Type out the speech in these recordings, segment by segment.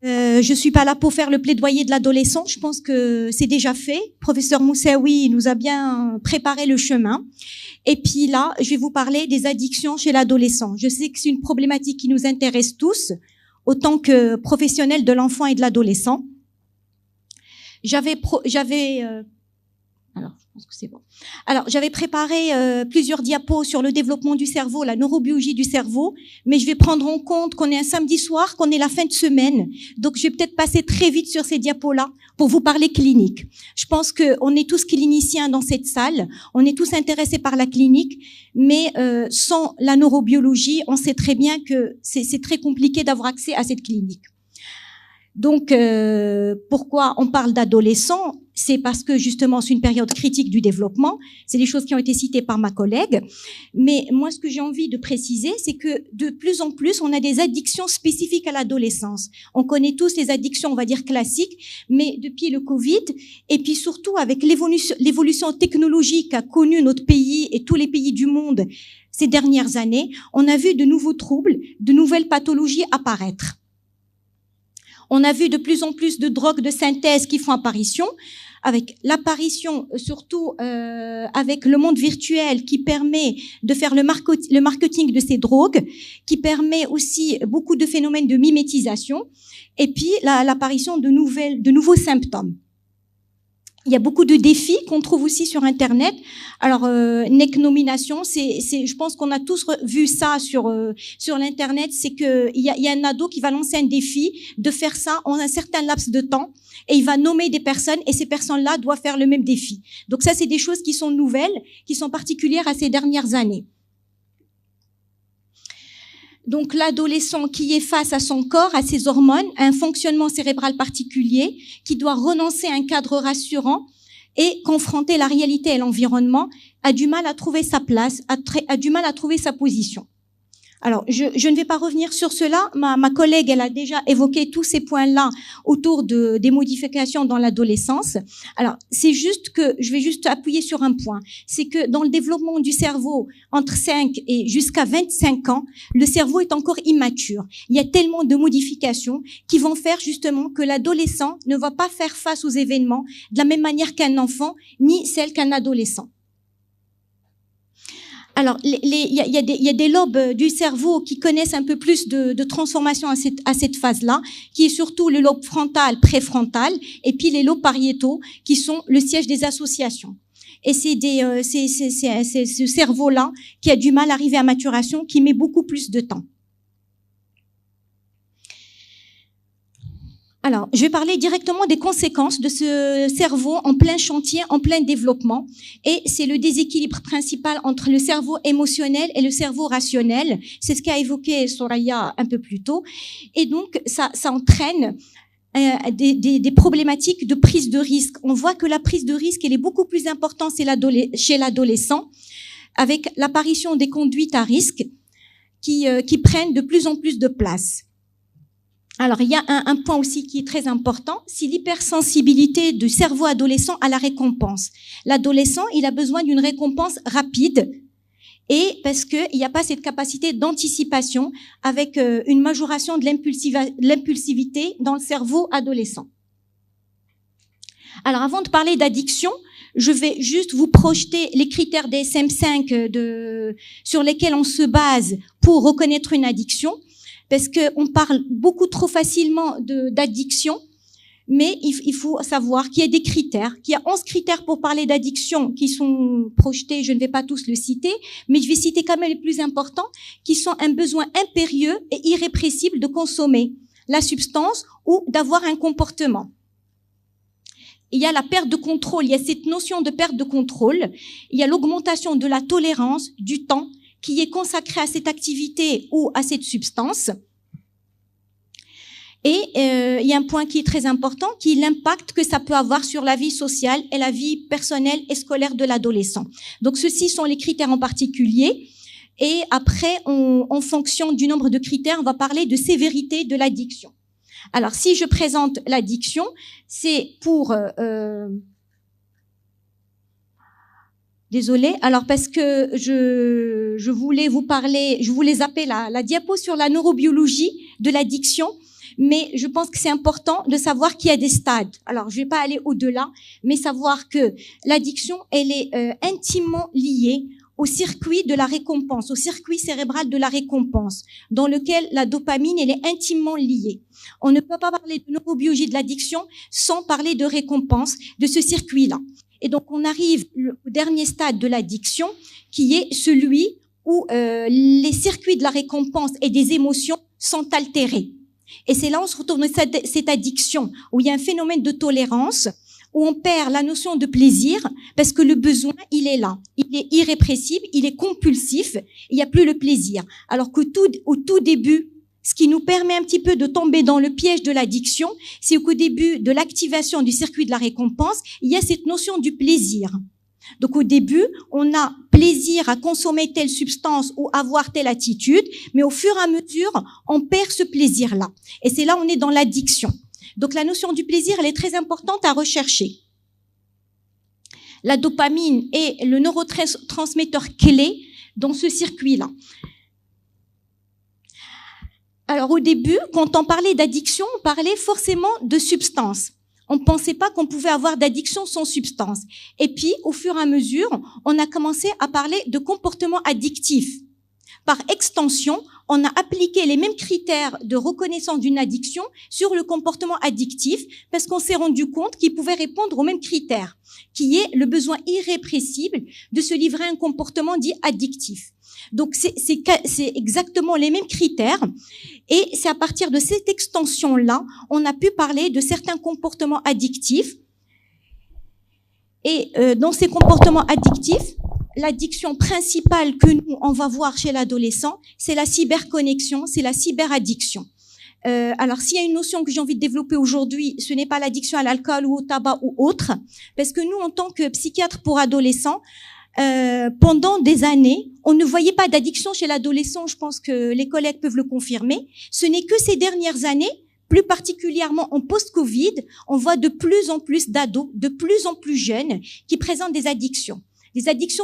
Je suis pas là pour faire le plaidoyer de l'adolescent. Je pense que c'est déjà fait. Professeur Moussaoui nous a bien préparé le chemin. Et puis là, je vais vous parler des addictions chez l'adolescent. Je sais que c'est une problématique qui nous intéresse tous, autant que professionnels de l'enfant et de l'adolescent. Alors, je pense que c'est bon. Alors, j'avais préparé plusieurs diapos sur le développement du cerveau, la neurobiologie du cerveau, mais je vais prendre en compte qu'on est un samedi soir, qu'on est la fin de semaine. Donc, je vais peut-être passer très vite sur ces diapos-là pour vous parler clinique. Je pense qu'on est tous cliniciens dans cette salle, on est tous intéressés par la clinique, mais sans la neurobiologie, on sait très bien que c'est très compliqué d'avoir accès à cette clinique. Donc, pourquoi on parle d'adolescents? C'est parce que justement, c'est une période critique du développement. C'est des choses qui ont été citées par ma collègue. Mais moi, ce que j'ai envie de préciser, c'est que de plus en plus, on a des addictions spécifiques à l'adolescence. On connaît tous les addictions, on va dire classiques, mais depuis le Covid, et puis surtout avec l'évolution technologique qu'a connue notre pays et tous les pays du monde ces dernières années, on a vu de nouveaux troubles, de nouvelles pathologies apparaître. On a vu de plus en plus de drogues de synthèse qui font apparition, avec l'apparition surtout avec le monde virtuel qui permet de faire le marketing de ces drogues, qui permet aussi beaucoup de phénomènes de mimétisation, et puis l'apparition de nouveaux symptômes. Il y a beaucoup de défis qu'on trouve aussi sur Internet. Alors, NEC-nomination, je pense qu'on a tous vu ça sur l'Internet, c'est qu'il y a un ado qui va lancer un défi de faire ça en un certain laps de temps et il va nommer des personnes et ces personnes-là doivent faire le même défi. Donc ça, c'est des choses qui sont nouvelles, qui sont particulières à ces dernières années. Donc l'adolescent qui est face à son corps, à ses hormones, à un fonctionnement cérébral particulier, qui doit renoncer à un cadre rassurant et confronter la réalité et l'environnement, a du mal à trouver sa place, a du mal à trouver sa position. Alors, je ne vais pas revenir sur cela. Ma collègue, elle a déjà évoqué tous ces points-là autour des modifications dans l'adolescence. Alors, c'est juste que je vais juste appuyer sur un point. C'est que dans le développement du cerveau, entre 5 et jusqu'à 25 ans, le cerveau est encore immature. Il y a tellement de modifications qui vont faire justement que l'adolescent ne va pas faire face aux événements de la même manière qu'un enfant, ni celle qu'un adolescent. Alors, il y a des lobes du cerveau qui connaissent un peu plus de transformation à cette phase-là, qui est surtout le lobe frontal, préfrontal, et puis les lobes pariétaux, qui sont le siège des associations. Et c'est ce cerveau-là qui a du mal à arriver à maturation, qui met beaucoup plus de temps. Alors, je vais parler directement des conséquences de ce cerveau en plein chantier, en plein développement. Et c'est le déséquilibre principal entre le cerveau émotionnel et le cerveau rationnel. C'est ce qu'a évoqué Soraya un peu plus tôt. Et donc, ça entraîne des problématiques de prise de risque. On voit que la prise de risque, elle est beaucoup plus importante chez l'adolescent, avec l'apparition des conduites à risque qui prennent de plus en plus de place. Alors, il y a un point aussi qui est très important, c'est l'hypersensibilité du cerveau adolescent à la récompense. L'adolescent, il a besoin d'une récompense rapide et parce qu'il n'y a pas cette capacité d'anticipation avec une majoration de l'impulsivité dans le cerveau adolescent. Alors, avant de parler d'addiction, je vais juste vous projeter les critères DSM-5 sur lesquels on se base pour reconnaître une addiction. Parce qu'on parle beaucoup trop facilement d'addiction, mais il faut savoir qu'il y a des critères, qu'il y a 11 critères pour parler d'addiction qui sont projetés, je ne vais pas tous le citer, mais je vais citer quand même les plus importants, qui sont un besoin impérieux et irrépressible de consommer la substance ou d'avoir un comportement. Il y a la perte de contrôle, il y a cette notion de perte de contrôle, il y a l'augmentation de la tolérance, du temps, qui est consacré à cette activité ou à cette substance. Et il y a un point qui est très important, qui est l'impact que ça peut avoir sur la vie sociale et la vie personnelle et scolaire de l'adolescent. Donc, ceux-ci sont les critères en particulier. Et après, en fonction du nombre de critères, on va parler de sévérité de l'addiction. Alors, si je présente l'addiction, c'est pour... Désolée, alors parce que je voulais vous parler, je voulais zapper la diapo sur la neurobiologie de l'addiction, mais je pense que c'est important de savoir qu'il y a des stades. Alors, je vais pas aller au-delà, mais savoir que l'addiction, elle est intimement liée au circuit de la récompense, au circuit cérébral de la récompense, dans lequel la dopamine, elle est intimement liée. On ne peut pas parler de neurobiologie de l'addiction sans parler de récompense de ce circuit-là. Et donc, on arrive au dernier stade de l'addiction, qui est celui où les circuits de la récompense et des émotions sont altérés. Et c'est là où on se retrouve dans cette addiction, où il y a un phénomène de tolérance, où on perd la notion de plaisir, parce que le besoin, il est là. Il est irrépressible, il est compulsif, il n'y a plus le plaisir. Alors que au tout début, ce qui nous permet un petit peu de tomber dans le piège de l'addiction, c'est qu'au début de l'activation du circuit de la récompense, il y a cette notion du plaisir. Donc au début, on a plaisir à consommer telle substance ou avoir telle attitude, mais au fur et à mesure, on perd ce plaisir-là. Et c'est là où on est dans l'addiction. Donc la notion du plaisir, elle est très importante à rechercher. La dopamine est le neurotransmetteur clé dans ce circuit-là. Alors au début, quand on parlait d'addiction, on parlait forcément de substance. On ne pensait pas qu'on pouvait avoir d'addiction sans substance. Et puis, au fur et à mesure, on a commencé à parler de comportement addictif. Par extension, on a appliqué les mêmes critères de reconnaissance d'une addiction sur le comportement addictif parce qu'on s'est rendu compte qu'il pouvait répondre aux mêmes critères, qui est le besoin irrépressible de se livrer à un comportement dit addictif. Donc, c'est exactement les mêmes critères. Et c'est à partir de cette extension-là, on a pu parler de certains comportements addictifs. Et dans ces comportements addictifs, l'addiction principale que nous, on va voir chez l'adolescent, c'est la cyberconnexion, c'est la cyberaddiction. Alors, s'il y a une notion que j'ai envie de développer aujourd'hui, ce n'est pas l'addiction à l'alcool ou au tabac ou autre, parce que nous, en tant que psychiatre pour adolescents, pendant des années, on ne voyait pas d'addiction chez l'adolescent. Je pense que les collègues peuvent le confirmer. Ce n'est que ces dernières années, plus particulièrement en post-Covid, on voit de plus en plus d'ados, de plus en plus jeunes, qui présentent des addictions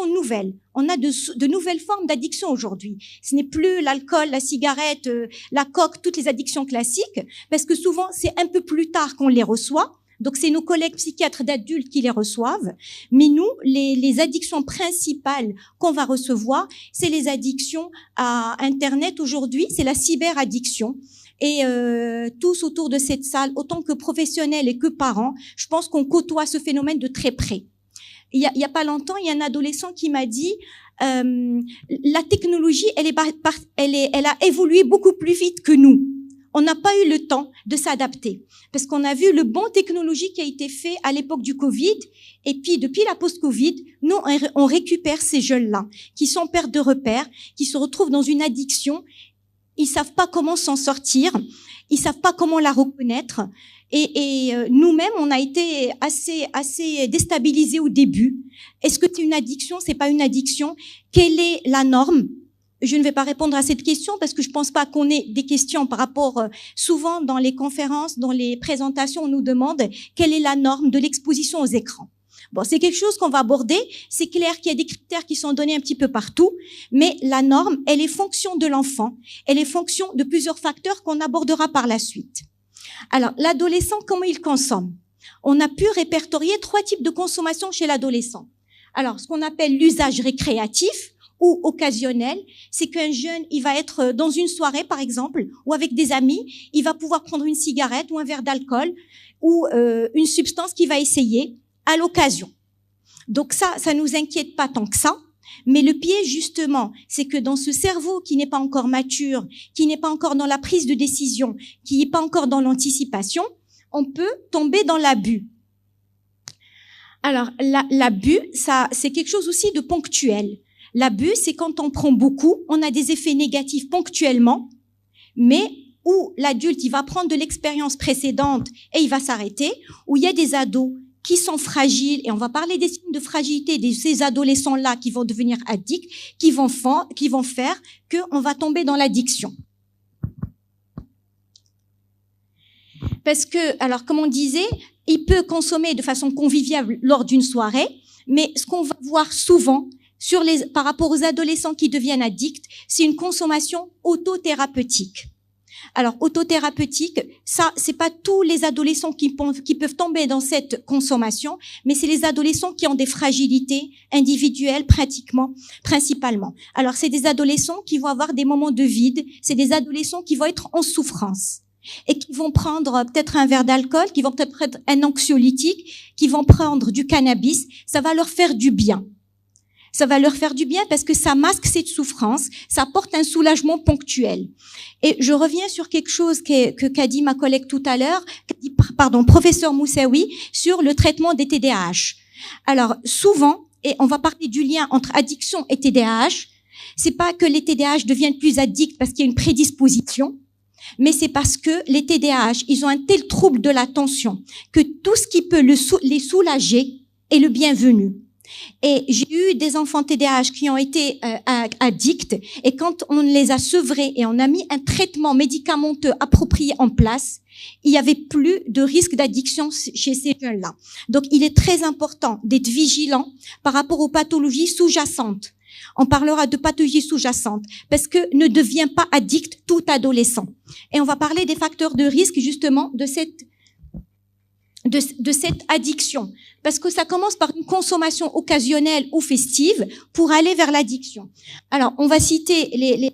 nouvelles. On a de nouvelles formes d'addiction aujourd'hui. Ce n'est plus l'alcool, la cigarette, la coke, toutes les addictions classiques, parce que souvent, c'est un peu plus tard qu'on les reçoit. Donc, c'est nos collègues psychiatres d'adultes qui les reçoivent. Mais nous, les addictions principales qu'on va recevoir, c'est les addictions à Internet aujourd'hui, c'est la cyberaddiction. Et tous autour de cette salle, autant que professionnels et que parents, je pense qu'on côtoie ce phénomène de très près. Il y a pas longtemps, il y a un adolescent qui m'a dit la technologie, elle a évolué beaucoup plus vite que nous. On n'a pas eu le temps de s'adapter parce qu'on a vu le bond technologique qui a été fait à l'époque du Covid et puis depuis la post-Covid, nous on récupère ces jeunes-là qui sont perte de repères, qui se retrouvent dans une addiction, ils savent pas comment s'en sortir, ils savent pas comment la reconnaître et nous-mêmes on a été assez déstabilisés au début. Est-ce que c'est une addiction, c'est pas une addiction? Quelle est la norme? Je ne vais pas répondre à cette question parce que je pense pas qu'on ait des questions par rapport, souvent dans les conférences, dans les présentations, on nous demande quelle est la norme de l'exposition aux écrans. Bon, c'est quelque chose qu'on va aborder. C'est clair qu'il y a des critères qui sont donnés un petit peu partout, mais la norme, elle est fonction de l'enfant. Elle est fonction de plusieurs facteurs qu'on abordera par la suite. Alors, l'adolescent, comment il consomme? On a pu répertorier 3 types de consommation chez l'adolescent. Alors, ce qu'on appelle l'usage récréatif, ou occasionnel, c'est qu'un jeune, il va être dans une soirée, par exemple, ou avec des amis, il va pouvoir prendre une cigarette ou un verre d'alcool ou une substance qu'il va essayer à l'occasion. Donc ça nous inquiète pas tant que ça. Mais le piège, justement, c'est que dans ce cerveau qui n'est pas encore mature, qui n'est pas encore dans la prise de décision, qui n'est pas encore dans l'anticipation, on peut tomber dans l'abus. Alors, l'abus, ça, c'est quelque chose aussi de ponctuel. L'abus, c'est quand on prend beaucoup, on a des effets négatifs ponctuellement, mais où l'adulte, il va prendre de l'expérience précédente et il va s'arrêter, où il y a des ados qui sont fragiles, et on va parler des signes de fragilité de ces adolescents-là qui vont devenir addicts, qui vont faire qu'on va tomber dans l'addiction. Parce que, alors, comme on disait, il peut consommer de façon conviviale lors d'une soirée, mais ce qu'on va voir souvent, par rapport aux adolescents qui deviennent addicts, c'est une consommation autothérapeutique. Alors, autothérapeutique, ça, c'est pas tous les adolescents qui peuvent tomber dans cette consommation, mais c'est les adolescents qui ont des fragilités individuelles principalement. Alors, c'est des adolescents qui vont avoir des moments de vide, c'est des adolescents qui vont être en souffrance et qui vont prendre peut-être un verre d'alcool, qui vont peut-être prendre un anxiolytique, qui vont prendre du cannabis, ça va leur faire du bien. Ça va leur faire du bien parce que ça masque cette souffrance, ça apporte un soulagement ponctuel. Et je reviens sur quelque chose qu'a dit ma collègue tout à l'heure, professeur Moussaoui, sur le traitement des TDAH. Alors, souvent, et on va parler du lien entre addiction et TDAH, c'est pas que les TDAH deviennent plus addicts parce qu'il y a une prédisposition, mais c'est parce que les TDAH, ils ont un tel trouble de l'attention que tout ce qui peut les soulager est le bienvenu. Et j'ai eu des enfants TDAH qui ont été addicts, et quand on les a sevrés et on a mis un traitement médicamenteux approprié en place, il n'y avait plus de risque d'addiction chez ces jeunes-là. Donc, il est très important d'être vigilant par rapport aux pathologies sous-jacentes. On parlera de pathologies sous-jacentes parce que ne devient pas addict tout adolescent. Et on va parler des facteurs de risque justement de cette addiction. Parce que ça commence par une consommation occasionnelle ou festive pour aller vers l'addiction. Alors, on va citer il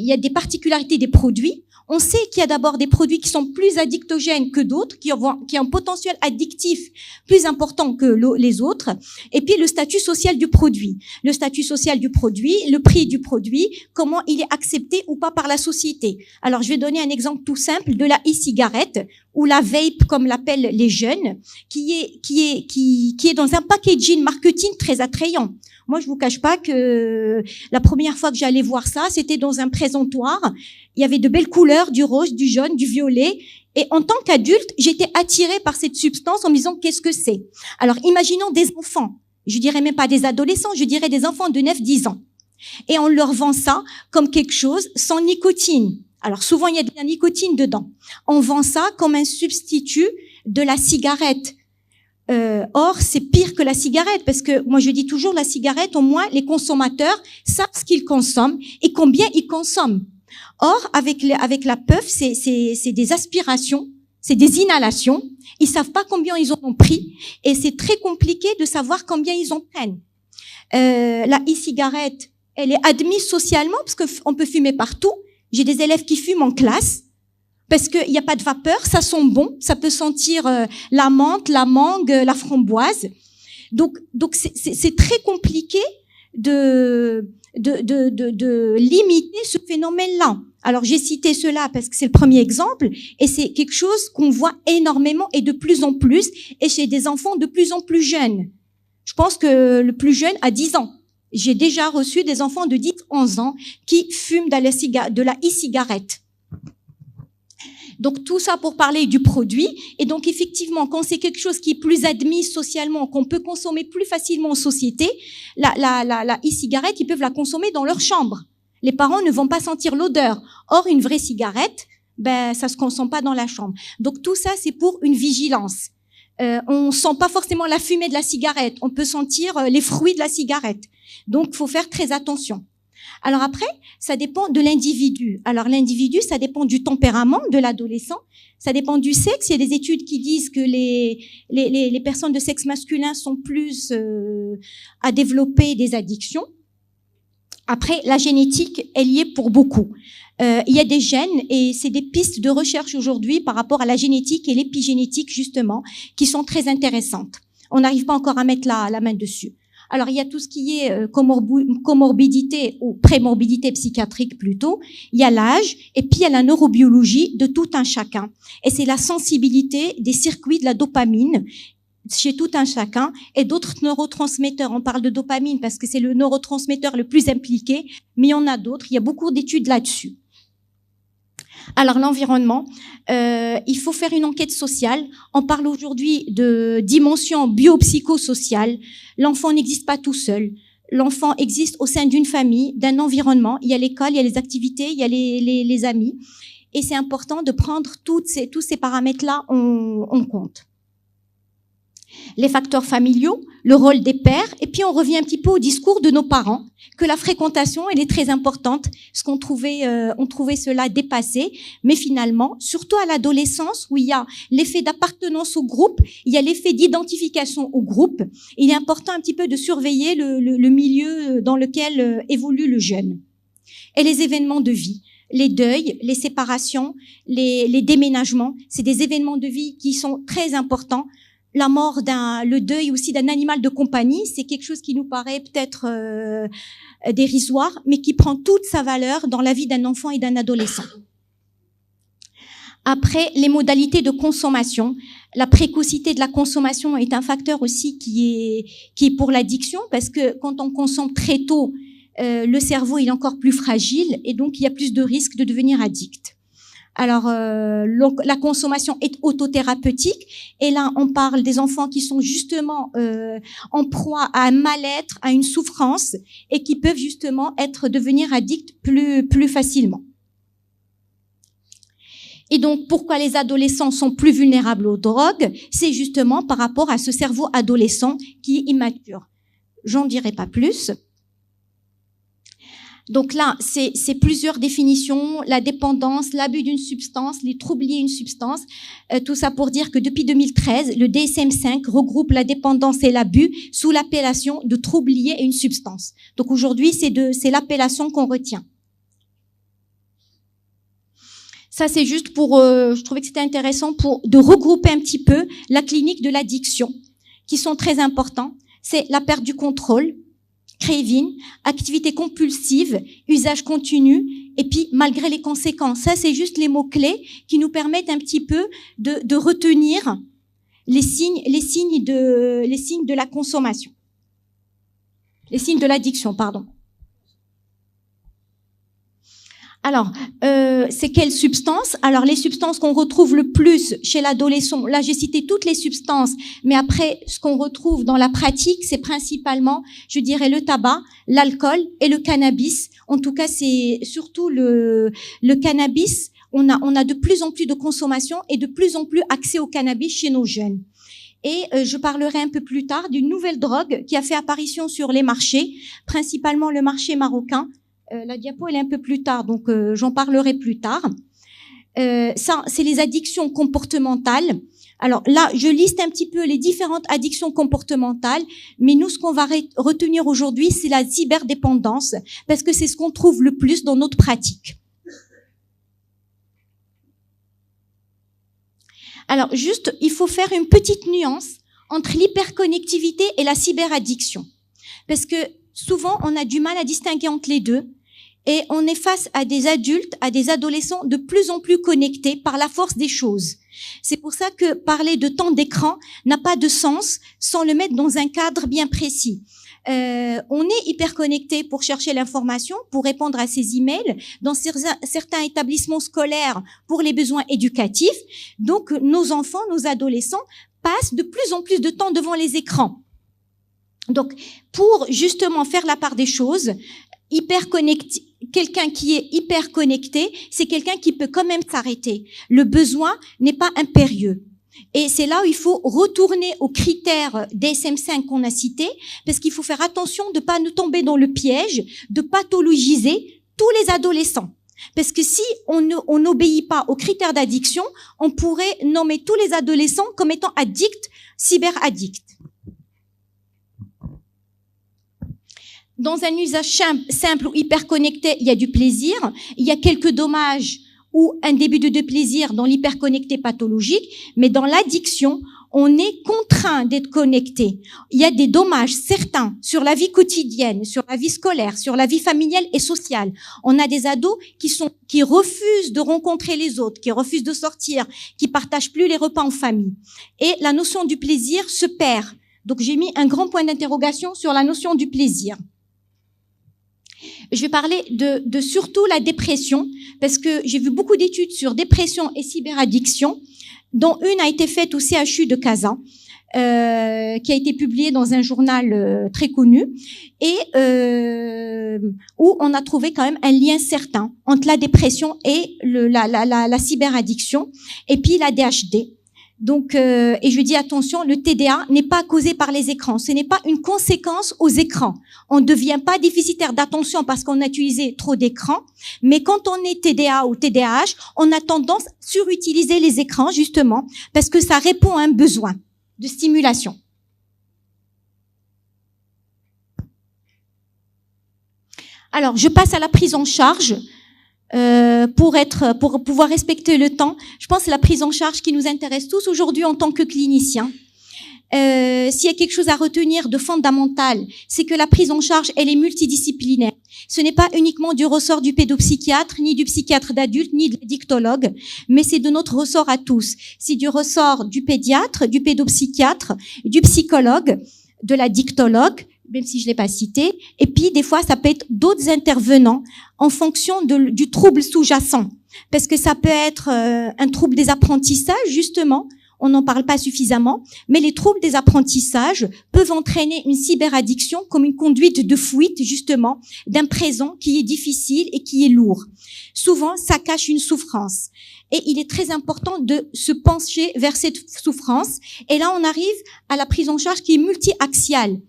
y a des particularités des produits. On sait qu'il y a d'abord des produits qui sont plus addictogènes que d'autres, qui ont un potentiel addictif plus important que les autres. Et puis, le statut social du produit. Le statut social du produit, le prix du produit, comment il est accepté ou pas par la société. Alors, je vais donner un exemple tout simple de la e-cigarette ou la vape, comme l'appellent les jeunes, qui est dans un packaging marketing très attrayant. Moi, je vous cache pas que la première fois que j'allais voir ça, c'était dans un présentoir. Il y avait de belles couleurs, du rose, du jaune, du violet. Et en tant qu'adulte, j'étais attirée par cette substance en me disant qu'est-ce que c'est. Alors, imaginons des enfants. Je dirais même pas des adolescents, je dirais des enfants de 9-10 ans. Et on leur vend ça comme quelque chose sans nicotine. Alors, souvent, il y a de la nicotine dedans. On vend ça comme un substitut de la cigarette. Or, c'est pire que la cigarette, parce que moi, je dis toujours, la cigarette, au moins, les consommateurs savent ce qu'ils consomment et combien ils consomment. Or, avec la puff, c'est des aspirations, c'est des inhalations. Ils savent pas combien ils en ont pris et c'est très compliqué de savoir combien ils en prennent. La e-cigarette, elle est admise socialement parce qu'on peut fumer partout. J'ai des élèves qui fument en classe. Parce qu'il n'y a pas de vapeur, ça sent bon, ça peut sentir la menthe, la mangue, la framboise. Donc c'est très compliqué de limiter ce phénomène-là. Alors j'ai cité cela parce que c'est le premier exemple et c'est quelque chose qu'on voit énormément et de plus en plus et chez des enfants de plus en plus jeunes. Je pense que le plus jeune a 10 ans. J'ai déjà reçu des enfants de 10-11 ans qui fument de la e-cigarette. Donc tout ça pour parler du produit. Et donc effectivement, quand c'est quelque chose qui est plus admis socialement, qu'on peut consommer plus facilement en société, la e-cigarette, ils peuvent la consommer dans leur chambre. Les parents ne vont pas sentir l'odeur. Or, une vraie cigarette, ça se consomme pas dans la chambre. Donc tout ça, c'est pour une vigilance. On sent pas forcément la fumée de la cigarette. On peut sentir les fruits de la cigarette. Donc, faut faire très attention. Alors après, ça dépend de l'individu. Alors l'individu, ça dépend du tempérament de l'adolescent, ça dépend du sexe. Il y a des études qui disent que les personnes de sexe masculin sont plus à développer des addictions. Après, la génétique, elle y est pour beaucoup. Il y a des gènes et c'est des pistes de recherche aujourd'hui par rapport à la génétique et l'épigénétique justement qui sont très intéressantes. On n'arrive pas encore à mettre la main dessus. Alors, il y a tout ce qui est comorbidité ou prémorbidité psychiatrique plutôt. Il y a l'âge et puis il y a la neurobiologie de tout un chacun. Et c'est la sensibilité des circuits de la dopamine chez tout un chacun et d'autres neurotransmetteurs. On parle de dopamine parce que c'est le neurotransmetteur le plus impliqué, mais il y en a d'autres. Il y a beaucoup d'études là-dessus. Alors l'environnement, il faut faire une enquête sociale. On parle aujourd'hui de dimension biopsychosociale. L'enfant n'existe pas tout seul. L'enfant existe au sein d'une famille, d'un environnement. Il y a l'école, il y a les activités, il y a les amis. Et c'est important de prendre tous ces paramètres-là en compte. Les facteurs familiaux, le rôle des pères, et puis on revient un petit peu au discours de nos parents, que la fréquentation, elle est très importante, parce qu'on trouvait, on trouvait cela dépassé, mais finalement, surtout à l'adolescence, où il y a l'effet d'appartenance au groupe, il y a l'effet d'identification au groupe, il est important un petit peu de surveiller le milieu dans lequel évolue le jeune. Et les événements de vie. Les deuils, les séparations, les déménagements, c'est des événements de vie qui sont très importants. La mort le deuil aussi d'un animal de compagnie, c'est quelque chose qui nous paraît peut-être dérisoire, mais qui prend toute sa valeur dans la vie d'un enfant et d'un adolescent. Après, les modalités de consommation. La précocité de la consommation est un facteur aussi qui est pour l'addiction, parce que quand on consomme très tôt, le cerveau il est encore plus fragile et donc il y a plus de risques de devenir addict. Alors, la consommation est autothérapeutique et là, on parle des enfants qui sont justement en proie à un mal-être, à une souffrance et qui peuvent justement devenir addicts plus facilement. Et donc, pourquoi les adolescents sont plus vulnérables aux drogues? C'est justement par rapport à ce cerveau adolescent qui est immature. J'en dirai pas plus. Donc là, c'est plusieurs définitions, la dépendance, l'abus d'une substance, les troubles liés à une substance, tout ça pour dire que depuis 2013, le DSM-5 regroupe la dépendance et l'abus sous l'appellation de troubles liés à une substance. Donc aujourd'hui, c'est l'appellation qu'on retient. Ça, c'est juste pour, je trouvais que c'était intéressant de regrouper un petit peu la clinique de l'addiction, qui sont très importants. C'est la perte du contrôle, craving, activité compulsive, usage continu, et puis malgré les conséquences. Ça, c'est juste les mots-clés qui nous permettent un petit peu de retenir les signes de la consommation. Les signes de l'addiction, pardon. Alors, c'est quelles substances? Alors, les substances qu'on retrouve le plus chez l'adolescent, là j'ai cité toutes les substances, mais après, ce qu'on retrouve dans la pratique, c'est principalement, je dirais, le tabac, l'alcool et le cannabis. En tout cas, c'est surtout le cannabis. On a de plus en plus de consommation et de plus en plus accès au cannabis chez nos jeunes. Et je parlerai un peu plus tard d'une nouvelle drogue qui a fait apparition sur les marchés, principalement le marché marocain. La diapo, elle est un peu plus tard, donc j'en parlerai plus tard. Ça, c'est les addictions comportementales. Alors là, je liste un petit peu les différentes addictions comportementales, mais nous, ce qu'on va retenir aujourd'hui, c'est la cyberdépendance, parce que c'est ce qu'on trouve le plus dans notre pratique. Alors, juste, il faut faire une petite nuance entre l'hyperconnectivité et la cyberaddiction, parce que souvent, on a du mal à distinguer entre les deux. Et on est face à des adultes, à des adolescents de plus en plus connectés par la force des choses. C'est pour ça que parler de temps d'écran n'a pas de sens sans le mettre dans un cadre bien précis. On est hyper connecté pour chercher l'information, pour répondre à ses emails, dans certains établissements scolaires pour les besoins éducatifs. Donc, nos enfants, nos adolescents passent de plus en plus de temps devant les écrans. Donc, pour justement faire la part des choses, quelqu'un qui est hyper connecté, c'est quelqu'un qui peut quand même s'arrêter. Le besoin n'est pas impérieux. Et c'est là où il faut retourner aux critères DSM-5 qu'on a cités, parce qu'il faut faire attention de ne pas nous tomber dans le piège de pathologiser tous les adolescents. Parce que si on n'obéit pas aux critères d'addiction, on pourrait nommer tous les adolescents comme étant addicts, cyberaddicts. Dans un usage simple ou hyper connecté, il y a du plaisir, il y a quelques dommages ou un début de plaisir dans l'hyperconnecté pathologique, mais dans l'addiction, on est contraint d'être connecté. Il y a des dommages certains sur la vie quotidienne, sur la vie scolaire, sur la vie familiale et sociale. On a des ados qui refusent de rencontrer les autres, qui refusent de sortir, qui partagent plus les repas en famille. Et la notion du plaisir se perd. Donc j'ai mis un grand point d'interrogation sur la notion du plaisir. Je vais parler de surtout la dépression, parce que j'ai vu beaucoup d'études sur dépression et cyberaddiction, dont une a été faite au CHU de Casa, qui a été publiée dans un journal très connu, et où on a trouvé quand même un lien certain entre la dépression et la cyberaddiction, et puis l'ADHD. Donc, et je dis attention, le TDA n'est pas causé par les écrans. Ce n'est pas une conséquence aux écrans. On ne devient pas déficitaire d'attention parce qu'on a utilisé trop d'écrans. Mais quand on est TDA ou TDAH, on a tendance à surutiliser les écrans, justement, parce que ça répond à un besoin de stimulation. Alors, je passe à la prise en charge. Pour pouvoir respecter le temps, je pense que c'est la prise en charge qui nous intéresse tous aujourd'hui en tant que cliniciens. S'il y a quelque chose à retenir de fondamental, c'est que la prise en charge, elle est multidisciplinaire. Ce n'est pas uniquement du ressort du pédopsychiatre, ni du psychiatre d'adulte, ni de l'addictologue, mais c'est de notre ressort à tous. C'est du ressort du pédiatre, du pédopsychiatre, du psychologue, de l'addictologue, même si je l'ai pas cité, et puis des fois ça peut être d'autres intervenants en fonction du trouble sous-jacent, parce que ça peut être un trouble des apprentissages, justement, on n'en parle pas suffisamment, mais les troubles des apprentissages peuvent entraîner une cyberaddiction comme une conduite de fuite, justement, d'un présent qui est difficile et qui est lourd. Souvent, ça cache une souffrance. Et il est très important de se pencher vers cette souffrance. Et là, on arrive à la prise en charge qui est multi-axiale.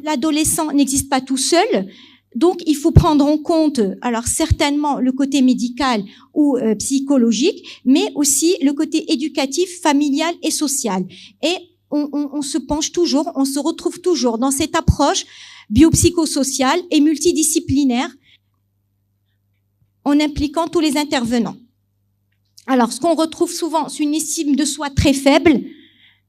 L'adolescent n'existe pas tout seul, donc il faut prendre en compte, alors certainement le côté médical ou psychologique, mais aussi le côté éducatif, familial et social. Et on se penche toujours, on se retrouve toujours dans cette approche biopsychosociale et multidisciplinaire en impliquant tous les intervenants. Alors, ce qu'on retrouve souvent, c'est une estime de soi très faible,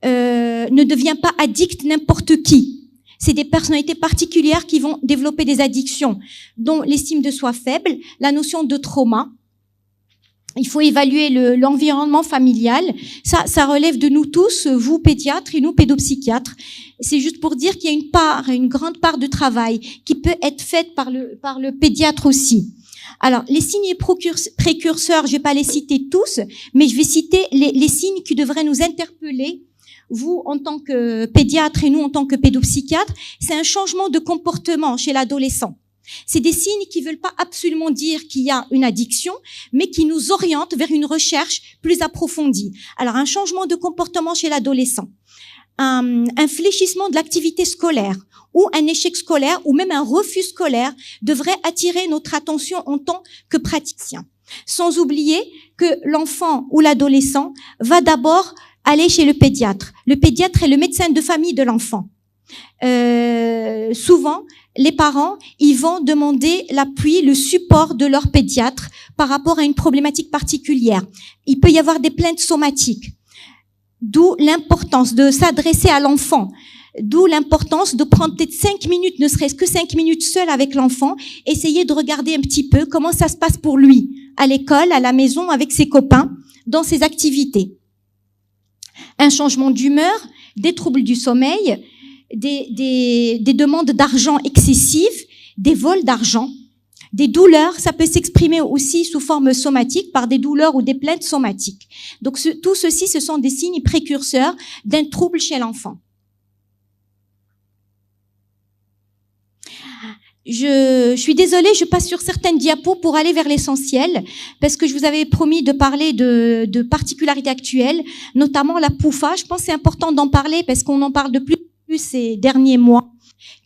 ne devient pas addict n'importe qui. C'est des personnalités particulières qui vont développer des addictions, dont l'estime de soi faible, la notion de trauma. Il faut évaluer l'environnement familial. Ça relève de nous tous, vous pédiatres et nous pédopsychiatres. C'est juste pour dire qu'il y a une grande part de travail qui peut être faite par le pédiatre aussi. Alors, les signes précurseurs, je vais pas les citer tous, mais je vais citer les signes qui devraient nous interpeller, vous en tant que pédiatre et nous en tant que pédopsychiatre. C'est un changement de comportement chez l'adolescent. C'est des signes qui veulent pas absolument dire qu'il y a une addiction, mais qui nous orientent vers une recherche plus approfondie. Alors, un changement de comportement chez l'adolescent, un fléchissement de l'activité scolaire, ou un échec scolaire, ou même un refus scolaire devrait attirer notre attention en tant que praticien. Sans oublier que l'enfant ou l'adolescent va d'abord aller chez le pédiatre. Le pédiatre est le médecin de famille de l'enfant. Souvent, les parents, ils vont demander l'appui, le support de leur pédiatre par rapport à une problématique particulière. Il peut y avoir des plaintes somatiques. D'où l'importance de s'adresser à l'enfant. D'où l'importance de prendre peut-être 5 minutes, ne serait-ce que 5 minutes seul avec l'enfant, essayer de regarder un petit peu comment ça se passe pour lui, à l'école, à la maison, avec ses copains, dans ses activités. Un changement d'humeur, des troubles du sommeil, des demandes d'argent excessives, des vols d'argent, des douleurs. Ça peut s'exprimer aussi sous forme somatique par des douleurs ou des plaintes somatiques. Donc tout ceci, ce sont des signes précurseurs d'un trouble chez l'enfant. Je suis désolée, je passe sur certaines diapos pour aller vers l'essentiel, parce que je vous avais promis de parler de particularités actuelles, notamment la PUFA. Je pense que c'est important d'en parler parce qu'on en parle de plus ces derniers mois,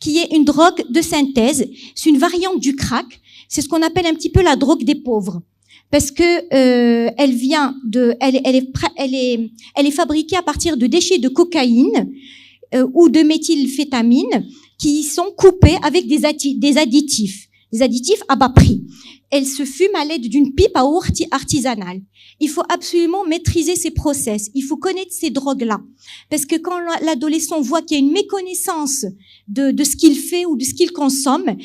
qui est une drogue de synthèse. C'est une variante du crack. C'est ce qu'on appelle un petit peu la drogue des pauvres, parce que elle est fabriquée à partir de déchets de cocaïne ou de méthylphétamine, qui sont coupés avec des additifs à bas prix. Elle se fume à l'aide d'une pipe à eau artisanale. Il faut absolument maîtriser ces process. Il faut connaître ces drogues-là. Parce que quand l'adolescent voit qu'il y a une méconnaissance de ce qu'il fait ou de ce qu'il consomme,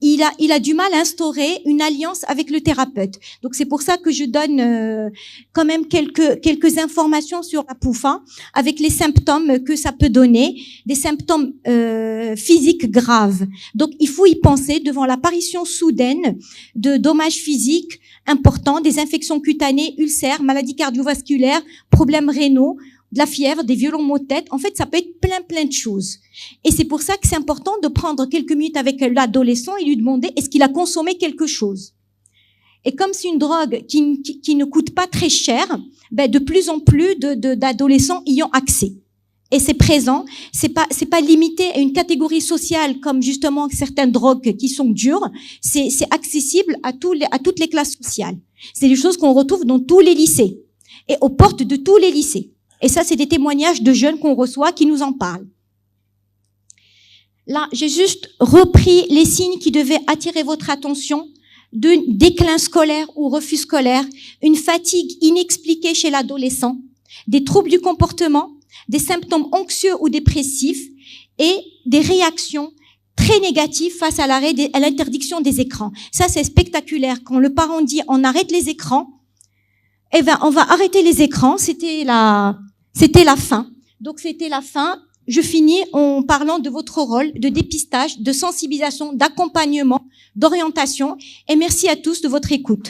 il a du mal à instaurer une alliance avec le thérapeute. Donc c'est pour ça que je donne quand même quelques informations sur la PUFA, avec les symptômes que ça peut donner, des symptômes physiques graves. Donc il faut y penser devant l'apparition soudaine de dommages physiques importants, des infections cutanées, ulcères, maladies cardiovasculaires, problèmes rénaux, de la fièvre, des violents maux de tête. En fait, ça peut être plein de choses. Et c'est pour ça que c'est important de prendre quelques minutes avec l'adolescent et lui demander est-ce qu'il a consommé quelque chose. Et comme c'est une drogue qui ne coûte pas très cher, ben de plus en plus d'adolescents y ont accès. Et c'est présent, c'est pas limité à une catégorie sociale comme justement certaines drogues qui sont dures, c'est accessible à toutes les classes sociales. C'est des choses qu'on retrouve dans tous les lycées et aux portes de tous les lycées. Et ça, c'est des témoignages de jeunes qu'on reçoit qui nous en parlent. Là, j'ai juste repris les signes qui devaient attirer votre attention: d'un déclin scolaire ou refus scolaire, une fatigue inexpliquée chez l'adolescent, des troubles du comportement, des symptômes anxieux ou dépressifs et des réactions très négatives face à l'interdiction des écrans. Ça, c'est spectaculaire. Quand le parent dit on arrête les écrans, eh ben, on va arrêter les écrans. C'était la fin. Donc, c'était la fin. Je finis en parlant de votre rôle de dépistage, de sensibilisation, d'accompagnement, d'orientation. Et merci à tous de votre écoute.